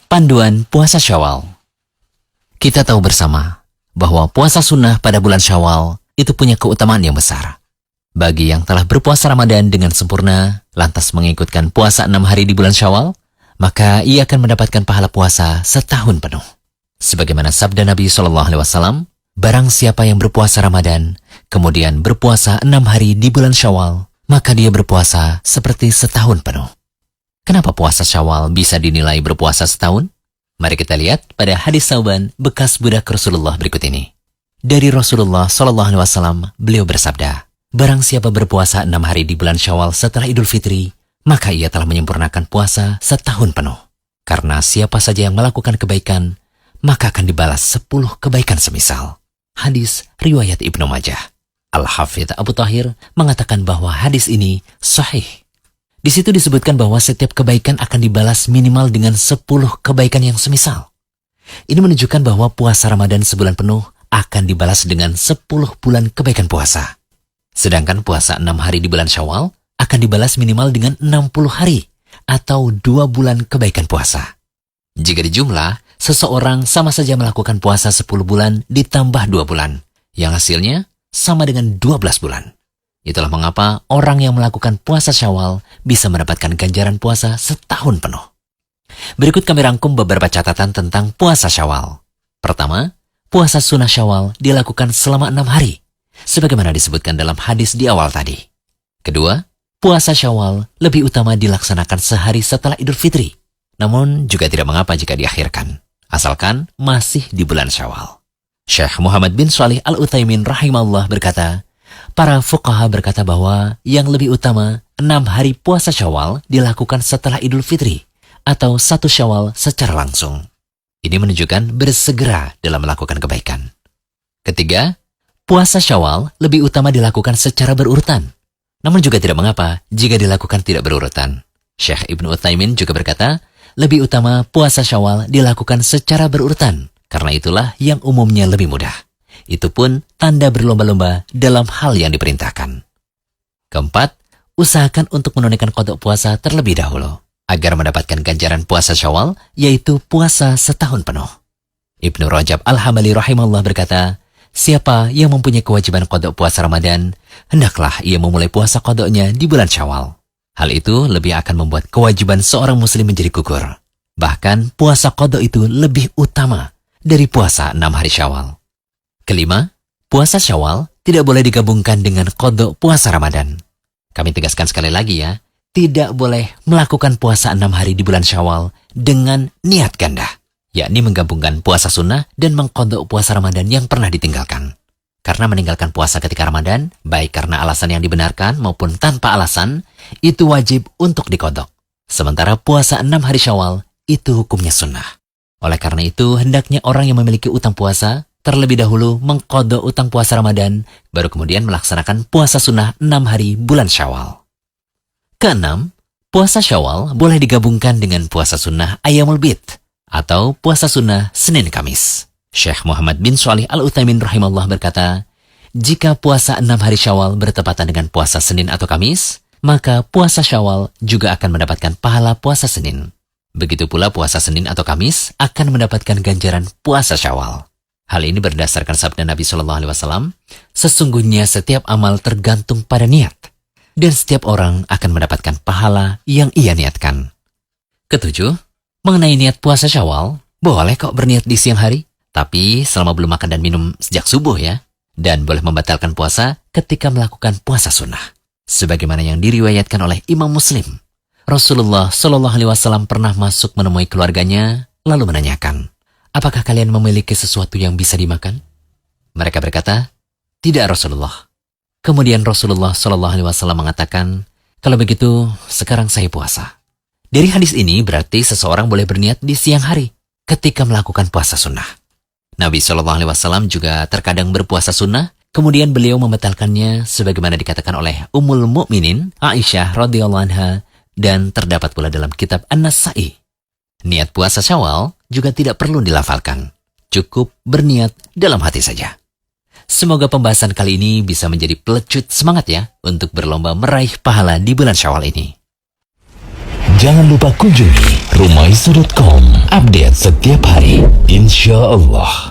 Panduan puasa Syawal. Kita tahu bersama bahwa puasa sunnah pada bulan Syawal itu punya keutamaan yang besar. Bagi yang telah berpuasa Ramadan dengan sempurna, lantas mengikutkan puasa 6 hari di bulan Syawal, maka ia akan mendapatkan pahala puasa setahun penuh. Sebagaimana sabda Nabi SAW, barang siapa yang berpuasa Ramadan, kemudian berpuasa 6 hari di bulan Syawal, maka dia berpuasa seperti setahun penuh. Kenapa puasa Syawal bisa dinilai berpuasa setahun? Mari kita lihat pada hadis Sauban bekas budak Rasulullah berikut ini. Dari Rasulullah SAW, beliau bersabda, barang siapa berpuasa 6 hari di bulan Syawal setelah Idul Fitri, maka ia telah menyempurnakan puasa setahun penuh. Karena siapa saja yang melakukan kebaikan, maka akan dibalas 10 kebaikan semisal. Hadis riwayat Ibnu Majah. Al-Hafidz Abu Thahir mengatakan bahwa hadis ini sahih. Di situ disebutkan bahwa setiap kebaikan akan dibalas minimal dengan 10 kebaikan yang semisal. Ini menunjukkan bahwa puasa Ramadan sebulan penuh akan dibalas dengan 10 bulan kebaikan puasa. Sedangkan puasa 6 hari di bulan Syawal akan dibalas minimal dengan 60 hari atau 2 bulan kebaikan puasa. Jika dijumlah, seseorang sama saja melakukan puasa 10 bulan ditambah 2 bulan, yang hasilnya sama dengan 12 bulan. Itulah mengapa orang yang melakukan puasa Syawal bisa mendapatkan ganjaran puasa setahun penuh. Berikut kami rangkum beberapa catatan tentang puasa Syawal. Pertama, puasa sunnah Syawal dilakukan selama 6 hari, sebagaimana disebutkan dalam hadis di awal tadi. Kedua, puasa Syawal lebih utama dilaksanakan sehari setelah Idul Fitri, namun juga tidak mengapa jika diakhirkan, asalkan masih di bulan Syawal. Syekh Muhammad bin Shalih Al-Utsaimin rahimahullah berkata, para fuqaha berkata bahwa yang lebih utama 6 hari puasa Syawal dilakukan setelah Idul Fitri atau 1 Syawal secara langsung. Ini menunjukkan bersegera dalam melakukan kebaikan. Ketiga, puasa Syawal lebih utama dilakukan secara berurutan. Namun juga tidak mengapa jika dilakukan tidak berurutan. Syekh Ibnu Utsaimin juga berkata, lebih utama puasa Syawal dilakukan secara berurutan, karena itulah yang umumnya lebih mudah. Itu pun tanda berlomba-lomba dalam hal yang diperintahkan. Keempat, usahakan untuk menunaikan qada puasa terlebih dahulu, agar mendapatkan ganjaran puasa Syawal, yaitu puasa setahun penuh. Ibnu Rajab Al-Hambali rahimahullah berkata, siapa yang mempunyai kewajiban qada puasa Ramadan, hendaklah ia memulai puasa qadanya di bulan Syawal. Hal itu lebih akan membuat kewajiban seorang muslim menjadi gugur. Bahkan puasa qada itu lebih utama dari puasa 6 hari Syawal. Kelima, puasa Syawal tidak boleh digabungkan dengan qada puasa Ramadan. Kami tegaskan sekali lagi ya, tidak boleh melakukan puasa 6 hari di bulan Syawal dengan niat ganda, yakni menggabungkan puasa sunnah dan mengqada puasa Ramadan yang pernah ditinggalkan. Karena meninggalkan puasa ketika Ramadan, baik karena alasan yang dibenarkan maupun tanpa alasan, itu wajib untuk diqada. Sementara puasa 6 hari Syawal itu hukumnya sunnah. Oleh karena itu, hendaknya orang yang memiliki utang puasa terlebih dahulu mengqada utang puasa Ramadan, baru kemudian melaksanakan puasa sunnah 6 hari bulan Syawal. Keenam, puasa Syawal boleh digabungkan dengan puasa sunnah Ayyamul Bid atau puasa sunnah Senin Kamis. Syekh Muhammad bin Shalih Al-Utsaimin rahimahullah berkata, jika puasa 6 hari Syawal bertepatan dengan puasa Senin atau Kamis, maka puasa Syawal juga akan mendapatkan pahala puasa Senin. Begitu pula puasa Senin atau Kamis akan mendapatkan ganjaran puasa Syawal. Hal ini berdasarkan sabda Nabi SAW, sesungguhnya setiap amal tergantung pada niat, dan setiap orang akan mendapatkan pahala yang ia niatkan. Ketujuh, mengenai niat puasa Syawal, boleh kok berniat di siang hari, tapi selama belum makan dan minum sejak subuh ya, dan boleh membatalkan puasa ketika melakukan puasa sunnah. Sebagaimana yang diriwayatkan oleh Imam Muslim, Rasulullah SAW pernah masuk menemui keluarganya, lalu menanyakan, apakah kalian memiliki sesuatu yang bisa dimakan? Mereka berkata, tidak Rasulullah. Kemudian Rasulullah SAW mengatakan, kalau begitu sekarang saya puasa. Dari hadis ini berarti seseorang boleh berniat di siang hari ketika melakukan puasa sunnah. Nabi SAW juga terkadang berpuasa sunnah, kemudian beliau membatalkannya sebagaimana dikatakan oleh Ummul Mukminin Aisyah radhiyallahu anha dan terdapat pula dalam kitab An-Nasa'i. Niat puasa Syawal juga tidak perlu dilafalkan. Cukup berniat dalam hati saja. Semoga pembahasan kali ini bisa menjadi pelecut semangat ya untuk berlomba meraih pahala di bulan Syawal ini. Jangan lupa kunjungi rumaiso.com. Update setiap hari, insya Allah.